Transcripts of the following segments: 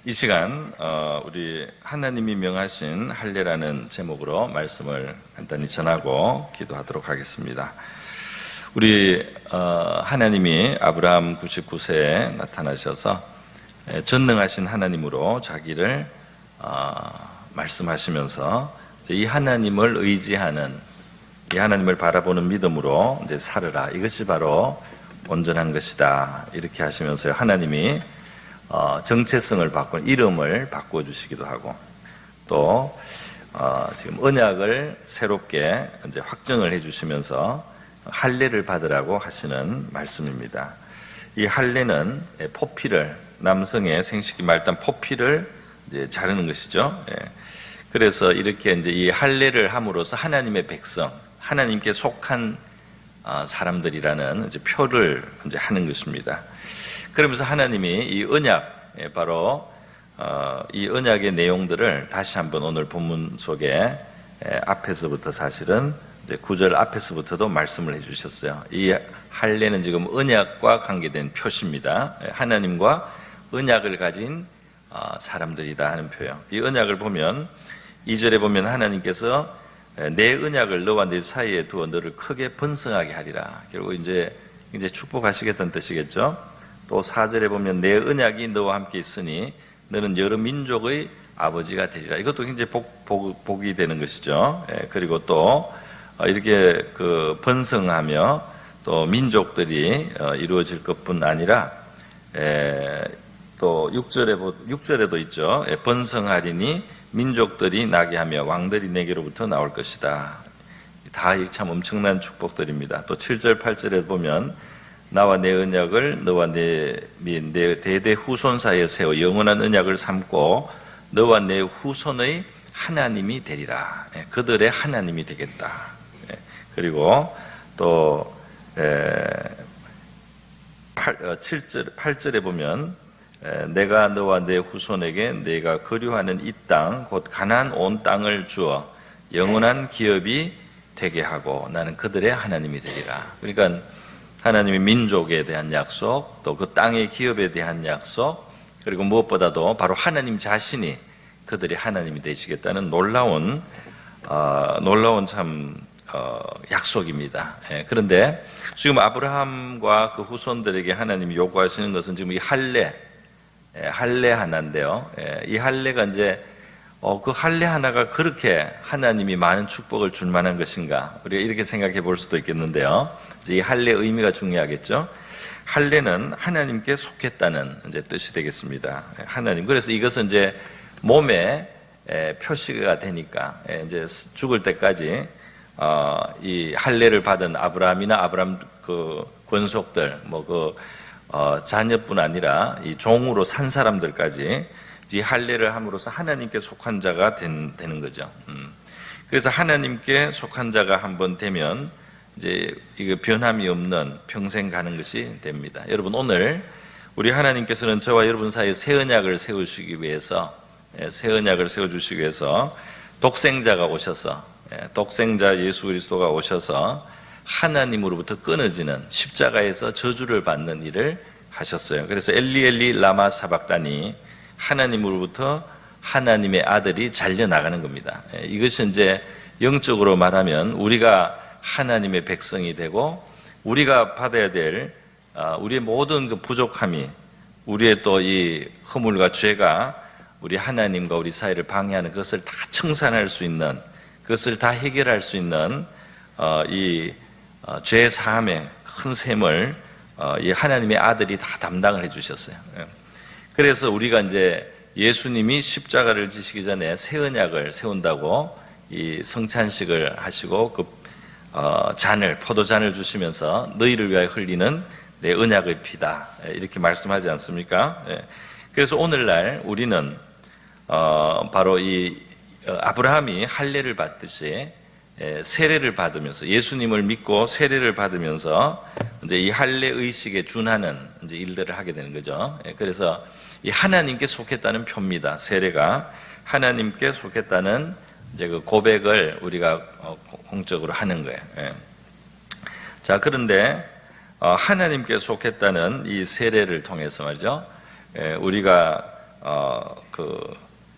이 시간 우리 하나님이 명하신 할례라는 제목으로 말씀을 간단히 전하고 기도하도록 하겠습니다. 우리 하나님이 아브라함 99세에 나타나셔서 전능하신 하나님으로 자기를 말씀하시면서 이 하나님을 의지하는, 이 하나님을 바라보는 믿음으로 이제 살으라, 이것이 바로 온전한 것이다, 이렇게 하시면서 하나님이 정체성을 바꾼 이름을 바꿔주시기도 하고, 또 지금 언약을 새롭게 이제 확정을 해주시면서 할례를 받으라고 하시는 말씀입니다. 이 할례는 포피를, 남성의 생식기 말단 포피를 이제 자르는 것이죠. 그래서 이렇게 이제 이 할례를 함으로써 하나님의 백성, 하나님께 속한 사람들이라는 이제 표를 이제 하는 것입니다. 그러면서 하나님이 이 언약, 바로 이 언약의 내용들을 다시 한번 오늘 본문 속에 앞에서부터 사실은 이제 9절 앞에서부터도 말씀을 해주셨어요. 이 할례는 지금 언약과 관계된 표시입니다. 하나님과 언약을 가진 사람들이다 하는 표현. 이 언약을 보면 2절에 보면 하나님께서 내 언약을 너와 내 사이에 두어 너를 크게 번성하게 하리라. 결국 이제 축복하시겠다는 뜻이겠죠. 또 4절에 보면 내 언약이 너와 함께 있으니 너는 여러 민족의 아버지가 되리라. 이것도 굉장히 복이 되는 것이죠. 그리고 또 이렇게 번성하며 또 민족들이 이루어질 것뿐 아니라 또 6절에도 있죠. 번성하리니 민족들이 나게 하며 왕들이 내게로부터 나올 것이다. 다 참 엄청난 축복들입니다. 또 7절 8절에 보면 나와 내 언약을 너와 내 대대 후손 사이에 세워 영원한 언약을 삼고 너와 내 후손의 하나님이 되리라. 그들의 하나님이 되겠다. 그리고 또 8절에 보면 내가 너와 내 후손에게 내가 거류하는 이 땅 곧 가나안 온 땅을 주어 영원한 기업이 되게 하고 나는 그들의 하나님이 되리라. 그러니까 하나님의 민족에 대한 약속, 또 그 땅의 기업에 대한 약속, 그리고 무엇보다도 바로 하나님 자신이 그들의 하나님이 되시겠다는 놀라운 참 약속입니다. 그런데 지금 아브라함과 그 후손들에게 하나님이 요구하시는 것은 지금 이 할례 하나인데요. 이 할례가 이제 그 할례 하나가 그렇게 하나님이 많은 축복을 줄 만한 것인가? 우리가 이렇게 생각해 볼 수도 있겠는데요. 이 할례의 의미가 중요하겠죠. 할례는 하나님께 속했다는 이제 뜻이 되겠습니다. 하나님. 그래서 이것은 이제 몸에 표시가 되니까 이제 죽을 때까지 이 할례를 받은 아브라함이나 아브라함 그 권속들, 자녀뿐 아니라 이 종으로 산 사람들까지 이 할례를 함으로써 하나님께 속한 자가 되는 거죠. 그래서 하나님께 속한 자가 한번 되면 이제 이거 변함이 없는 평생 가는 것이 됩니다. 여러분, 오늘 우리 하나님께서는 저와 여러분 사이에 새 언약을 세우시기 위해서, 새 언약을 세워주시기 위해서 독생자가 오셔서, 독생자 예수 그리스도가 오셔서 하나님으로부터 끊어지는 십자가에서 저주를 받는 일을 하셨어요. 그래서 엘리 엘리 라마 사박다니, 하나님으로부터 하나님의 아들이 잘려나가는 겁니다. 이것이 이제 영적으로 말하면 우리가 하나님의 백성이 되고 우리가 받아야 될 우리의 모든 그 부족함이, 우리의 또 이 허물과 죄가 우리 하나님과 우리 사이를 방해하는 그것을 다 청산할 수 있는, 그것을 다 해결할 수 있는 이 죄 사함의 큰 셈을 이 하나님의 아들이 다 담당을 해주셨어요. 그래서 우리가 이제 예수님이 십자가를 지시기 전에 새 언약을 세운다고 이 성찬식을 하시고 그 포도잔을 주시면서 너희를 위하여 흘리는 내 언약의 피다, 이렇게 말씀하지 않습니까? 그래서 오늘날 우리는 바로 이 아브라함이 할례를 받듯이 세례를 받으면서, 예수님을 믿고 세례를 받으면서 이제 이 할례 의식에 준하는 이제 일들을 하게 되는 거죠. 그래서 이 하나님께 속했다는 표입니다. 세례가 하나님께 속했다는 이제 그 고백을 우리가 공적으로 하는 거예요. 자, 그런데 하나님께 속했다는 이 세례를 통해서 말이죠, 우리가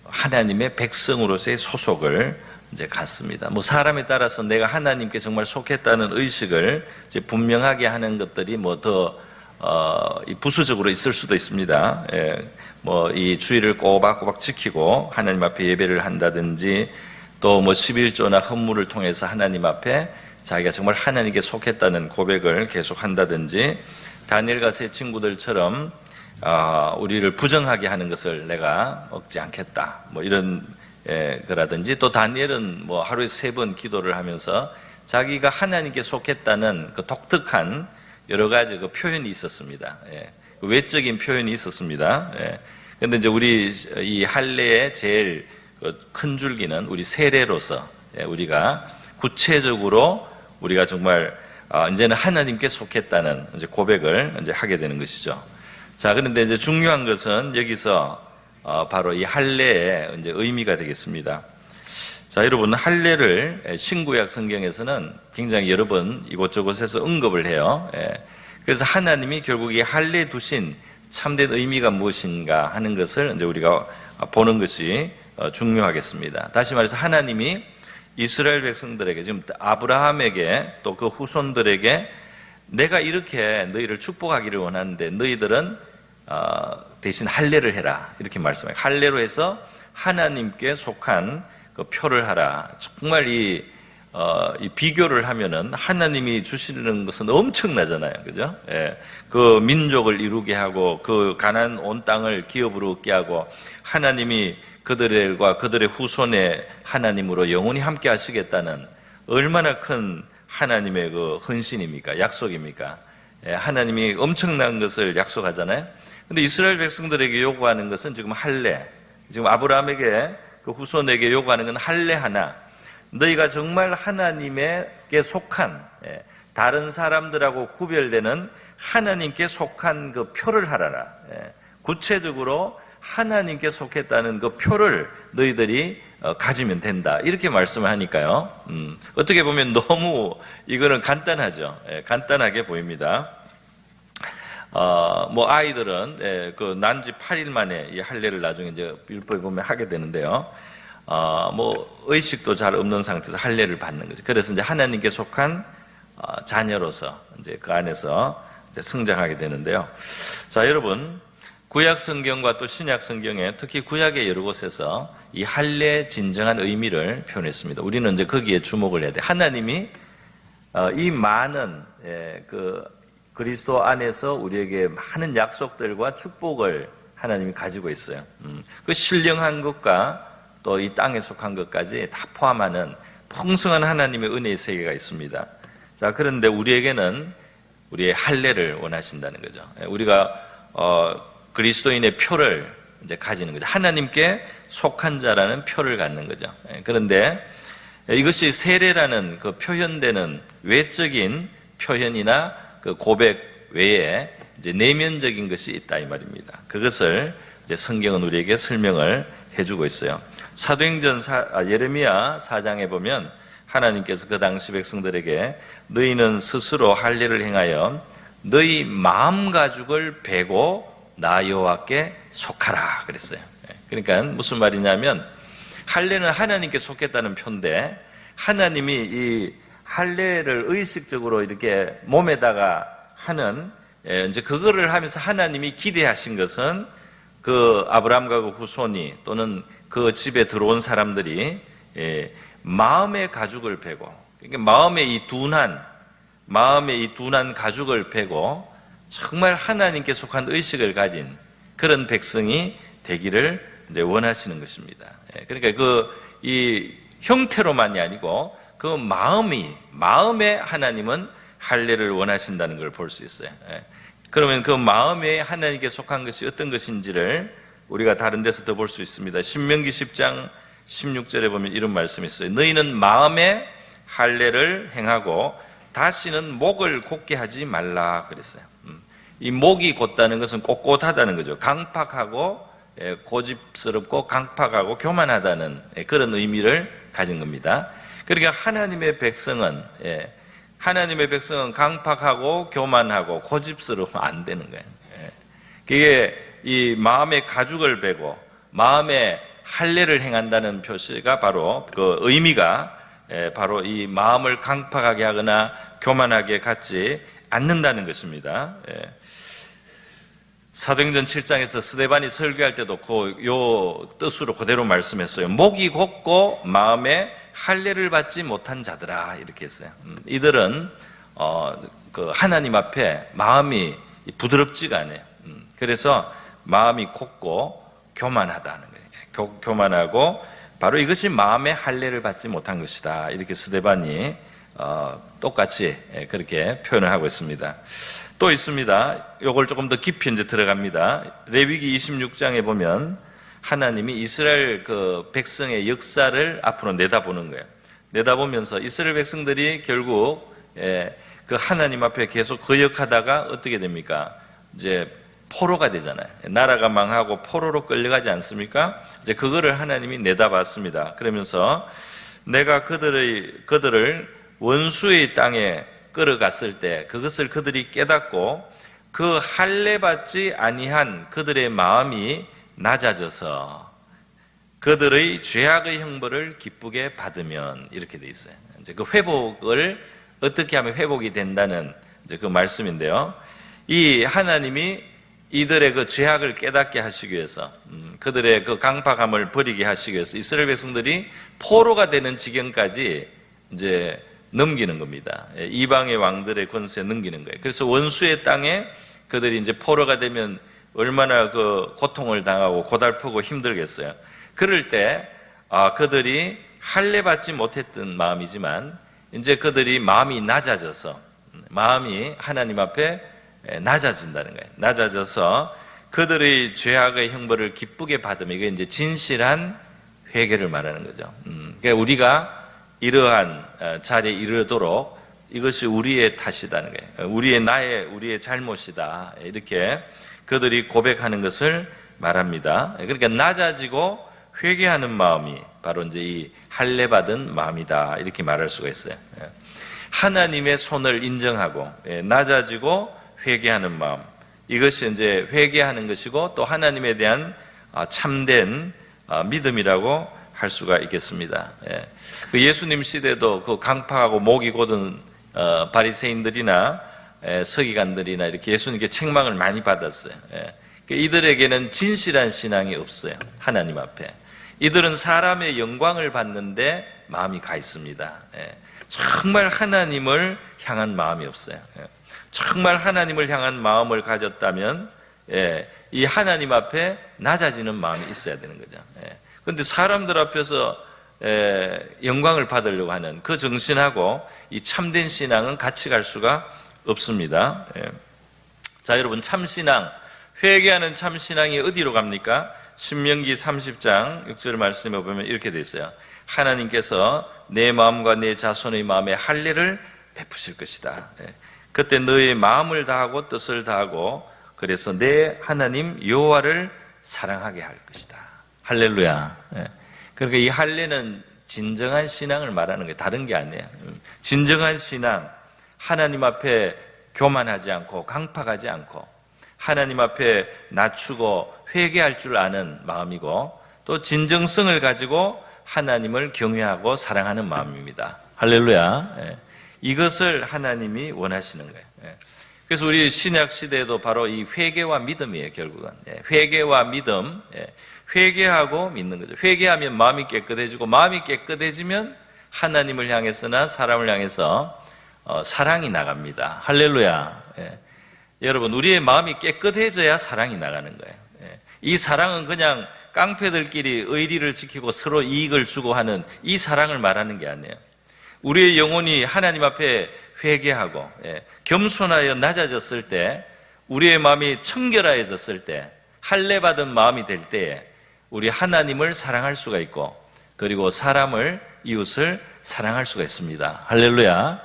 하나님의 백성으로서의 소속을 이제 갖습니다. 뭐 사람에 따라서 내가 하나님께 정말 속했다는 의식을 이제 분명하게 하는 것들이 뭐 더 부수적으로 있을 수도 있습니다. 뭐 이 주의를 꼬박꼬박 지키고 하나님 앞에 예배를 한다든지 또 뭐 11조나 헌물을 통해서 하나님 앞에 자기가 정말 하나님께 속했다는 고백을 계속 한다든지 다니엘과 세 친구들처럼 우리를 부정하게 하는 것을 내가 먹지 않겠다. 뭐 이런 거라든지 또 다니엘은 뭐 하루에 3번 기도를 하면서 자기가 하나님께 속했다는 그 독특한 여러 가지 그 표현이 있었습니다. 그 외적인 표현이 있었습니다. 그런데 이제 우리 이 할례의 제일 큰 줄기는 우리 세례로서 우리가 구체적으로 우리가 정말 이제는 하나님께 속했다는 이제 고백을 이제 하게 되는 것이죠. 자, 그런데 이제 중요한 것은 여기서 바로 이 할례의 이제 의미가 되겠습니다. 자, 여러분 할례를 신구약 성경에서는 굉장히 여러 번 이곳저곳에서 언급을 해요. 그래서 하나님이 결국 이 할례에 두신 참된 의미가 무엇인가 하는 것을 이제 우리가 보는 것이 중요하겠습니다. 다시 말해서 하나님이 이스라엘 백성들에게 지금 아브라함에게 또 그 후손들에게 내가 이렇게 너희를 축복하기를 원하는데 너희들은 대신 할례를 해라 이렇게 말씀해요. 할례로 해서 하나님께 속한 그 표를 하라. 정말 이 비교를 하면은 하나님이 주시는 것은 엄청나잖아요, 그죠? 그 민족을 이루게 하고 그 가나안 온 땅을 기업으로 얻게 하고 하나님이 그들과 그들의 후손의 하나님으로 영원히 함께 하시겠다는 얼마나 큰 하나님의 그 헌신입니까? 약속입니까? 하나님이 엄청난 것을 약속하잖아요. 근데 이스라엘 백성들에게 요구하는 것은 지금 할례. 지금 아브라함에게 그 후손에게 요구하는 건 할례 하나. 너희가 정말 하나님에게 속한 다른 사람들하고 구별되는 하나님께 속한 그 표를 하라라. 구체적으로 하나님께 속했다는 그 표를 너희들이 가지면 된다. 이렇게 말씀을 하니까요. 어떻게 보면 너무 이거는 간단하죠. 간단하게 보입니다. 뭐 아이들은 그 난지 8일 만에 이 할례를 나중에 이제 율법에 보면 하게 되는데요. 뭐 의식도 잘 없는 상태에서 할례를 받는 거죠. 그래서 이제 하나님께 속한 자녀로서 이제 그 안에서 이제 성장하게 되는데요. 자, 여러분. 구약 성경과 또 신약 성경에 특히 구약의 여러 곳에서 이 할례의 진정한 의미를 표현했습니다. 우리는 이제 거기에 주목을 해야 돼. 하나님이 이 많은 그 그리스도 안에서 우리에게 많은 약속들과 축복을 하나님이 가지고 있어요. 그 신령한 것과 또 이 땅에 속한 것까지 다 포함하는 풍성한 하나님의 은혜의 세계가 있습니다. 자, 그런데 우리에게는 우리의 할례를 원하신다는 거죠. 우리가 그리스도인의 표를 이제 가지는 거죠. 하나님께 속한 자라는 표를 갖는 거죠. 그런데 이것이 세례라는 그 표현되는 외적인 표현이나 그 고백 외에 이제 내면적인 것이 있다 이 말입니다. 그것을 이제 성경은 우리에게 설명을 해주고 있어요. 사도행전 예레미야 4장에 보면 하나님께서 그 당시 백성들에게 너희는 스스로 할례를 행하여 너희 마음 가죽을 베고 나 여호와께 속하라 그랬어요. 그러니까 무슨 말이냐면 할례는 하나님께 속했다는 표인데 하나님이 이 할례를 의식적으로 이렇게 몸에다가 하는 이제 그거를 하면서 하나님이 기대하신 것은 그 아브라함과 그 후손이 또는 그 집에 들어온 사람들이 마음의 가죽을 베고 그러니까 마음의 이 둔한 가죽을 베고 정말 하나님께 속한 의식을 가진 그런 백성이 되기를 이제 원하시는 것입니다. 그러니까 이 형태로만이 아니고 그 마음에 하나님은 할례를 원하신다는 걸 볼 수 있어요. 그러면 그 마음에 하나님께 속한 것이 어떤 것인지를 우리가 다른 데서 더 볼 수 있습니다. 신명기 10장 16절에 보면 이런 말씀이 있어요. 너희는 마음에 할례를 행하고 다시는 목을 곧게 하지 말라 그랬어요. 이 목이 곧다는 것은 꼿꼿하다는 거죠. 강팍하고 고집스럽고 강팍하고 교만하다는 그런 의미를 가진 겁니다. 그러니까 하나님의 백성은 강팍하고 교만하고 고집스러우면 안 되는 거예요. 그게 이 마음의 가죽을 베고 마음의 할례를 행한다는 표시가 바로 그 의미가 바로 이 마음을 강팍하게 하거나 교만하게 갖지 않는다는 것입니다. 사도행전 7장에서 스데반이 설교할 때도 요 뜻으로 그대로 말씀했어요. 목이 곱고 마음에 할례를 받지 못한 자들아, 이렇게 했어요. 이들은 그 하나님 앞에 마음이 부드럽지가 않아요. 그래서 마음이 곱고 교만하다는 거예요. 교만하고 바로 이것이 마음의 할례를 받지 못한 것이다. 이렇게 스데반이 똑같이 그렇게 표현을 하고 있습니다. 또 있습니다. 요걸 조금 더 깊이 이제 들어갑니다. 레위기 26장에 보면 하나님이 이스라엘 그 백성의 역사를 앞으로 내다보는 거예요. 내다보면서 이스라엘 백성들이 결국 그 하나님 앞에 계속 거역하다가 어떻게 됩니까? 이제 포로가 되잖아요. 나라가 망하고 포로로 끌려가지 않습니까? 이제 그거를 하나님이 내다봤습니다. 그러면서 내가 그들을 원수의 땅에 끌어갔을 때 그것을 그들이 깨닫고 그 할례 받지 아니한 그들의 마음이 낮아져서 그들의 죄악의 형벌을 기쁘게 받으면, 이렇게 돼 있어요. 이제 그 회복을 어떻게 하면 회복이 된다는 이제 그 말씀인데요. 이 하나님이 이들의 그 죄악을 깨닫게 하시기 위해서, 그들의 그 강팍함을 버리게 하시기 위해서 이스라엘 백성들이 포로가 되는 지경까지 이제 넘기는 겁니다. 이방의 왕들의 권세에 넘기는 거예요. 그래서 원수의 땅에 그들이 이제 포로가 되면 얼마나 그 고통을 당하고 고달프고 힘들겠어요. 그럴 때 그들이 할례 받지 못했던 마음이지만 이제 그들이 마음이 낮아져서 마음이 하나님 앞에 낮아진다는 거예요. 낮아져서 그들의 죄악의 형벌을 기쁘게 받으면 이게 이제 진실한 회개를 말하는 거죠. 그러니까 우리가 이러한 자리에 이르도록 이것이 우리의 탓이다는 거예요. 우리의 잘못이다. 이렇게 그들이 고백하는 것을 말합니다. 그러니까 낮아지고 회개하는 마음이 바로 이제 이 할례 받은 마음이다. 이렇게 말할 수가 있어요. 하나님의 손을 인정하고 낮아지고 회개하는 마음. 이것이 이제 회개하는 것이고 또 하나님에 대한 참된 믿음이라고 할 수가 있겠습니다. 그 예수님 시대도 그 강팍하고 목이 곧은 바리새인들이나 서기관들이나 이렇게 예수님께 책망을 많이 받았어요. 이들에게는 진실한 신앙이 없어요. 하나님 앞에. 이들은 사람의 영광을 받는데 마음이 가 있습니다. 정말 하나님을 향한 마음이 없어요. 정말 하나님을 향한 마음을 가졌다면 이 하나님 앞에 낮아지는 마음이 있어야 되는 거죠. 그런데 사람들 앞에서 영광을 받으려고 하는 그 정신하고 이 참된 신앙은 같이 갈 수가 없습니다. 자, 여러분, 참신앙, 회개하는 참신앙이 어디로 갑니까? 신명기 30장 6절 말씀에 보면 이렇게 돼 있어요. 하나님께서 내 마음과 내 자손의 마음에 할례를 베푸실 것이다. 그때 너의 마음을 다하고 뜻을 다하고 그래서 내 하나님 여호와를 사랑하게 할 것이다. 할렐루야. 그러니까 이 할례는 진정한 신앙을 말하는 거예요. 다른 게 아니에요. 진정한 신앙, 하나님 앞에 교만하지 않고 강팍하지 않고 하나님 앞에 낮추고 회개할 줄 아는 마음이고 또 진정성을 가지고 하나님을 경외하고 사랑하는 마음입니다. 할렐루야. 이것을 하나님이 원하시는 거예요. 그래서 우리 신약 시대에도 바로 이 회개와 믿음이에요. 결국은 회개와 믿음, 회개하고 믿는 거죠. 회개하면 마음이 깨끗해지고 마음이 깨끗해지면 하나님을 향해서나 사람을 향해서 사랑이 나갑니다. 할렐루야. 여러분, 우리의 마음이 깨끗해져야 사랑이 나가는 거예요. 이 사랑은 그냥 깡패들끼리 의리를 지키고 서로 이익을 주고 하는 이 사랑을 말하는 게 아니에요. 우리의 영혼이 하나님 앞에 회개하고 겸손하여 낮아졌을 때, 우리의 마음이 청결해졌을 때, 할례 받은 마음이 될 때에 우리 하나님을 사랑할 수가 있고 그리고 사람을, 이웃을 사랑할 수가 있습니다. 할렐루야.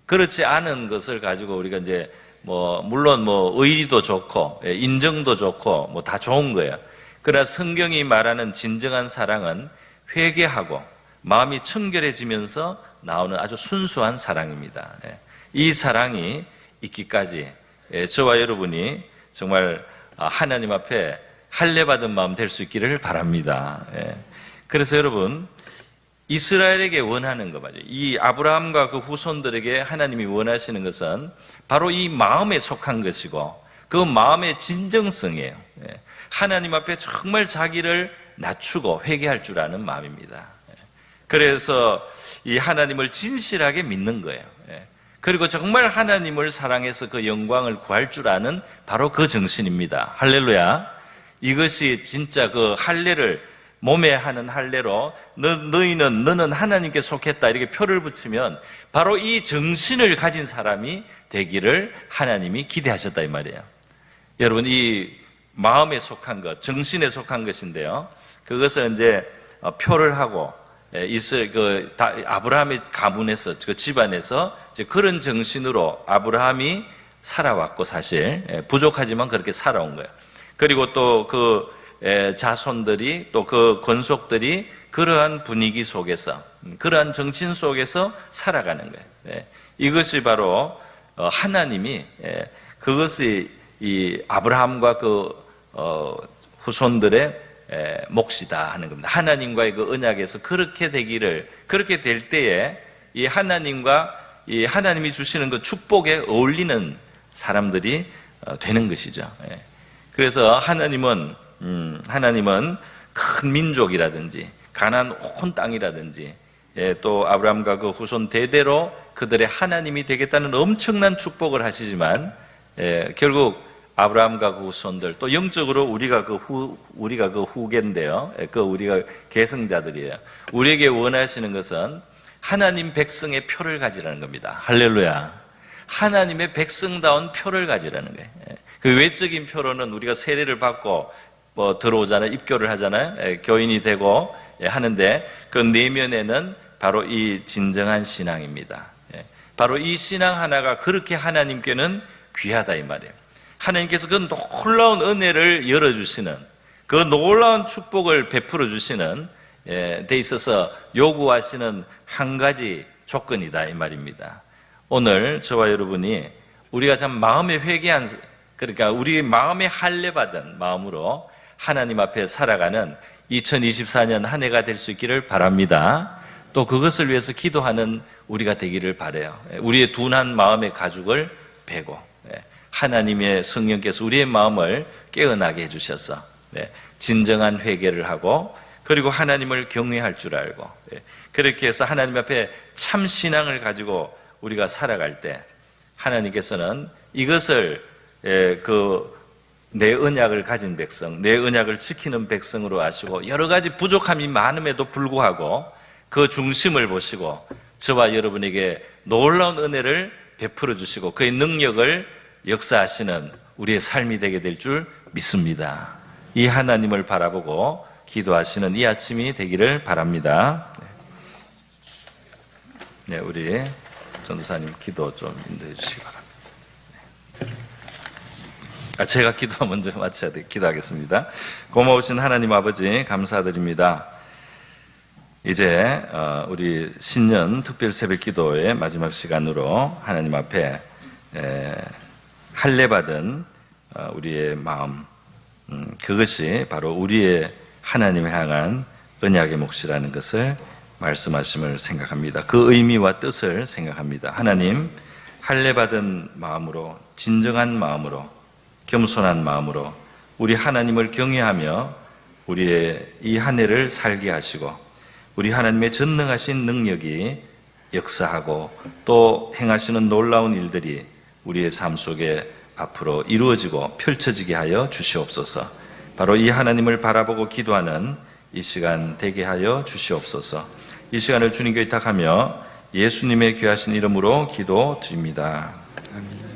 그렇지 않은 것을 가지고 우리가 이제 물론 의리도 좋고 인정도 좋고 다 좋은 거예요. 그러나 성경이 말하는 진정한 사랑은 회개하고 마음이 청결해지면서 나오는 아주 순수한 사랑입니다. 이 사랑이 있기까지 저와 여러분이 정말 하나님 앞에 할례받은 마음 될 수 있기를 바랍니다. 그래서 여러분, 이스라엘에게 원하는 거 맞아요. 이 아브라함과 그 후손들에게 하나님이 원하시는 것은 바로 이 마음에 속한 것이고 그 마음의 진정성이에요. 하나님 앞에 정말 자기를 낮추고 회개할 줄 아는 마음입니다. 그래서 이 하나님을 진실하게 믿는 거예요. 그리고 정말 하나님을 사랑해서 그 영광을 구할 줄 아는 바로 그 정신입니다. 할렐루야. 이것이 진짜 그 할례를 몸에 하는 할례로 너는 하나님께 속했다 이렇게 표를 붙이면 바로 이 정신을 가진 사람이 되기를 하나님이 기대하셨다 이 말이에요. 여러분, 이 마음에 속한 것, 정신에 속한 것인데요. 그것을 이제 표를 하고 아브라함의 가문에서 그 집안에서 이제 그런 정신으로 아브라함이 살아왔고 사실 부족하지만 그렇게 살아온 거예요. 그리고 또 그 자손들이 또 그 권속들이 그러한 분위기 속에서 그러한 정신 속에서 살아가는 거예요. 이것이 바로 하나님이 그것이 이 아브라함과 그 후손들의 몫이다 하는 겁니다. 하나님과의 그 언약에서 그렇게 될 때에 이 하나님과 이 하나님이 주시는 그 축복에 어울리는 사람들이 되는 것이죠. 그래서 하나님은 큰 민족이라든지 가나안 온 땅이라든지 또 아브라함과 그 후손 대대로 그들의 하나님이 되겠다는 엄청난 축복을 하시지만 결국 아브라함과 그 후손들 또 영적으로 우리가 그 후계인데요. 우리가 계승자들이에요. 우리에게 원하시는 것은 하나님 백성의 표를 가지라는 겁니다. 할렐루야. 하나님의 백성다운 표를 가지라는 거예요. 그 외적인 표로는 우리가 세례를 받고 들어오잖아요. 입교를 하잖아요. 교인이 되고 하는데 그 내면에는 바로 이 진정한 신앙입니다. 바로 이 신앙 하나가 그렇게 하나님께는 귀하다 이 말이에요. 하나님께서 그 놀라운 은혜를 열어주시는 그 놀라운 축복을 베풀어 주시는 데 있어서 요구하시는 한 가지 조건이다 이 말입니다. 오늘 저와 여러분이 우리가 참 마음에 회개한 그러니까 우리 마음에 할례받은 마음으로 하나님 앞에 살아가는 2024년 한 해가 될 수 있기를 바랍니다. 또 그것을 위해서 기도하는 우리가 되기를 바라요. 우리의 둔한 마음의 가죽을 베고 하나님의 성령께서 우리의 마음을 깨어나게 해주셔서 진정한 회개를 하고 그리고 하나님을 경외할 줄 알고 그렇게 해서 하나님 앞에 참 신앙을 가지고 우리가 살아갈 때 하나님께서는 이것을 내 언약을 가진 백성, 내 언약을 지키는 백성으로 아시고 여러 가지 부족함이 많음에도 불구하고 그 중심을 보시고 저와 여러분에게 놀라운 은혜를 베풀어 주시고 그의 능력을 역사하시는 우리의 삶이 되게 될 줄 믿습니다. 이 하나님을 바라보고 기도하시는 이 아침이 되기를 바랍니다. 네, 우리 전도사님 기도 좀 인도해 주시기 바랍니다. 제가 기도 먼저 마쳐야 돼. 기도하겠습니다. 고마우신 하나님 아버지 감사드립니다. 이제 우리 신년 특별 새벽 기도의 마지막 시간으로 하나님 앞에 할례받은 우리의 마음 그것이 바로 우리의 하나님을 향한 언약의 몫이라는 것을 말씀하심을 생각합니다. 그 의미와 뜻을 생각합니다. 하나님 할례받은 마음으로 진정한 마음으로 겸손한 마음으로 우리 하나님을 경외하며 우리의 이 한 해를 살게 하시고 우리 하나님의 전능하신 능력이 역사하고 또 행하시는 놀라운 일들이 우리의 삶 속에 앞으로 이루어지고 펼쳐지게 하여 주시옵소서. 바로 이 하나님을 바라보고 기도하는 이 시간 되게 하여 주시옵소서. 이 시간을 주님께 의탁하며 예수님의 귀하신 이름으로 기도드립니다. 아멘.